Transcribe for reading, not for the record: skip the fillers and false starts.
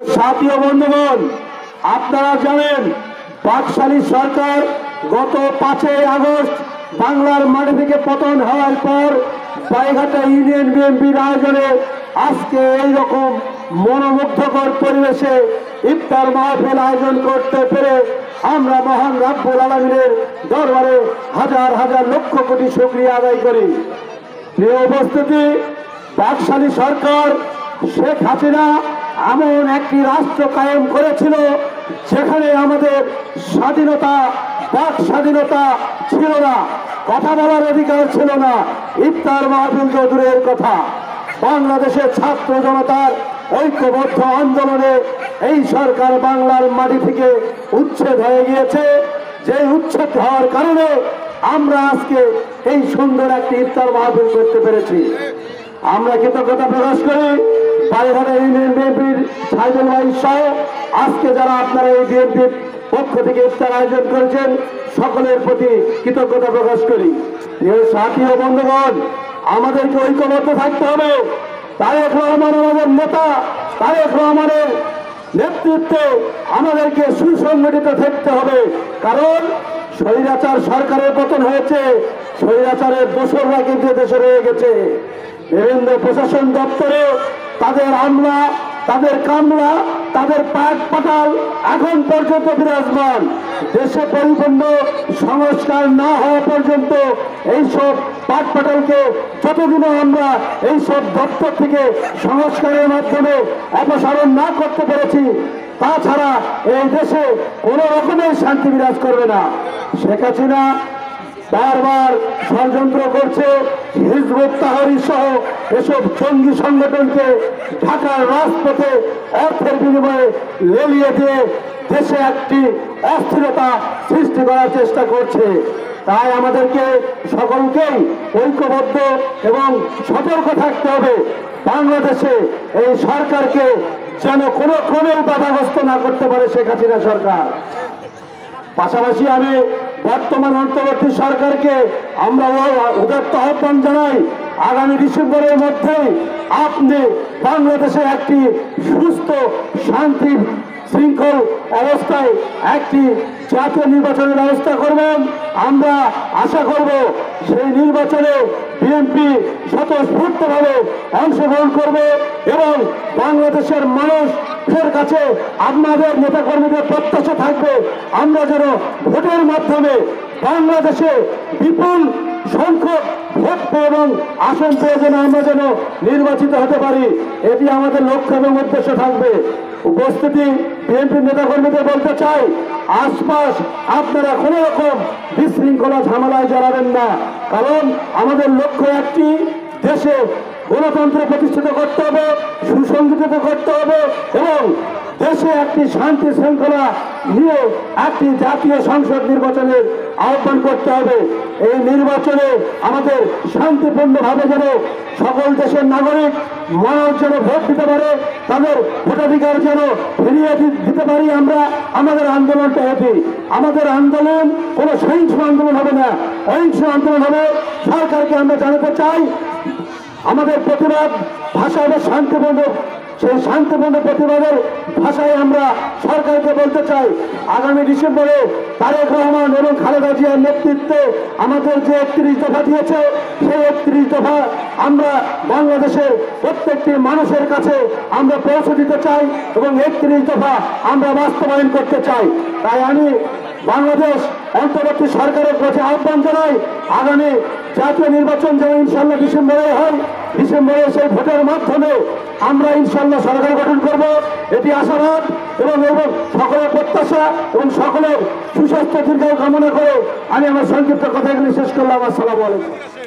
সাথী বন্ধুগণ, আপনারা জানেন বাকশালী সরকার গত 5ই আগস্ট বাংলার মাটি থেকে পতন হওয়ার পর বাইঘাটা ইউনিয়ন বিএনপির আয়োজনে আজকে এইরকম মনোমুগ্ধকর পরিবেশে ইফতার মাহফিল আয়োজন করতে পেরে আমরা মহান রব্বুল আলামিনের দরবারে হাজার হাজার লক্ষ কোটি শুকরিয়া আদায় করি। প্রিয় উপস্থিতি, বাকশালী সরকার শেখ হাসিনা এমন একটি রাষ্ট্র কায়েম করেছিল যেখানে আমাদের স্বাধীনতা, বাক স্বাধীনতা ছিল না, কথা বলার অধিকার ছিল না, ইফতার মাহফিল তো দূরের কথা। বাংলাদেশের ছাত্র জনতার ঐক্যবদ্ধ আন্দোলনে এই সরকার বাংলার মাটি থেকে উচ্ছেদ হয়ে গিয়েছে। যে উচ্ছেদ হওয়ার কারণে আমরা আজকে এই সুন্দর একটি ইফতার মাহফিল করতে পেরেছি। আমরা কৃতজ্ঞতা প্রকাশ করি বাইঘাটা ইউনিয়ন বিএনপির সাইদুল ভাই সহ আজকে যারা আপনারা এই বিএনপির পক্ষ থেকে ইফতার আয়োজন করেছেন সকলের প্রতি কৃতজ্ঞতা প্রকাশ করি। প্রিয় সাথী ও বন্ধুগণ, আমাদেরকে ঐক্যবদ্ধ থাকতে হবে। তারেক রহমান আমাদের নেতা, তারেক রহমানের নেতৃত্বে আমাদেরকে সুসংগঠিত থাকতে হবে। কারণ স্বৈরাচার সরকারের পতন হয়েছে, স্বৈরাচারের দোসররা কিন্তু দেশে রয়ে গেছে। বিভিন্ন প্রশাসন দপ্তরে তাদের আমলা, তাদের কামলা, তাদের পাট পাটাল এখন পর্যন্ত বিরাজমান। দেশে পরিপূর্ণ সংস্কার না হওয়া পর্যন্ত এইসব পাট পাটালকে যতদিনও আমরা এইসব দপ্তর থেকে সংস্কারের মাধ্যমে অপসারণ না করতে পেরেছি, তাছাড়া এই দেশে কোনো রকমের শান্তি বিরাজ করবে না। শেখ হাসিনা বারবার ষড়যন্ত্র করছে হিজবুত তাহরীর সহ এসব জঙ্গি সংগঠনকে ঢাকার রাজপথে অর্থের বিনিময়ে লেলিয়ে দিয়ে দেশে একটি অস্থিরতা সৃষ্টি করার চেষ্টা করছে। তাই আমাদেরকে সকলকেই ঐক্যবদ্ধ এবং সতর্ক থাকতে হবে। বাংলাদেশে এই সরকারকে যেন কোনো ক্রমেও বাধাগ্রস্ত না করতে পারে শেখ হাসিনা সরকার। পাশাপাশি আমি বর্তমান অন্তর্বর্তী সরকারকে আমরা উদাত্ত আহ্বান জানাই, আগামী ডিসেম্বরের মধ্যেই আপনি বাংলাদেশে একটি সুস্থ শান্তি শৃঙ্খল অবস্থায় একটি জাতীয় নির্বাচনের ব্যবস্থা করবেন। আমরা আশা করব সেই নির্বাচনে বিএনপি স্বতঃস্ফূর্তভাবে অংশগ্রহণ করবে এবং বাংলাদেশের মানুষের কাছে আপনাদের নেতাকর্মীদের প্রত্যাশা থাকবে আমরা যেন ভোটের মাধ্যমে বাংলাদেশে বিপুল সংখ্যক ভোট পেয়ে এবং আসন পেয়ে যেন আমরা যেন নির্বাচিত হতে পারি, এটি আমাদের লক্ষ্য এবং উদ্দেশ্য থাকবে। উপস্থিতি বিএনপির নেতাকর্মীদের বলতে চাই, আশপাশ আপনারা কোনো রকম বিশৃঙ্খলা ঝামেলায় জড়াবেন না। কারণ আমাদের লক্ষ্য একটি, দেশে গণতন্ত্র প্রতিষ্ঠিত করতে হবে, সুসংগঠিত করতে হবে এবং দেশে একটি শান্তি শৃঙ্খলা নিয়ে একটি জাতীয় সংসদ নির্বাচনের আহ্বান করতে হবে। এই নির্বাচনে আমাদের শান্তিপূর্ণভাবে যেন সকল দেশের নাগরিক মানুষ যেন ভোট দিতে পারে, তাদের ভোটাধিকার যেন ফিরিয়ে দিতে পারি আমরা। আমাদের আন্দোলনটা এটি, আমাদের আন্দোলন কোনো সহিংস আন্দোলন হবে না, অহিংস আন্দোলন হবে। সরকারকে আমরা জানাতে চাই আমাদের প্রতিবাদ ভাষা হবে শান্তিপূর্ণ। সেই শান্তিপূর্ণ প্রতিবাদের ভাষায় আমরা সরকারকে বলতে চাই, আগামী ডিসেম্বরে তারেক রহমান এবং খালেদা জিয়ার নেতৃত্বে আমাদের যে 31 দফা দিয়েছে, সেই 31 দফা আমরা বাংলাদেশের প্রত্যেকটি মানুষের কাছে আমরা পৌঁছে দিতে চাই এবং 31 দফা আমরা বাস্তবায়ন করতে চাই। তাই আমি বাংলাদেশ অন্তর্বর্তী সরকারের কাছে আহ্বান জানাই, আগামী জাতীয় নির্বাচন যেন ইনশাল্লাহ ডিসেম্বরে হয়, ডিসেম্বরে সেই ভোটের মাধ্যমে আমরা ইনশাল্লাহ সরকার গঠন করব, এটি আশাবাদ এবং সকলের প্রত্যাশা এবং সকলের সুস্বাস্থ্য দীর্ঘায়ু কামনা করে আমি আমার সংক্ষিপ্ত কথা এখানে শেষ করলাম। আসসালামু আলাইকুম।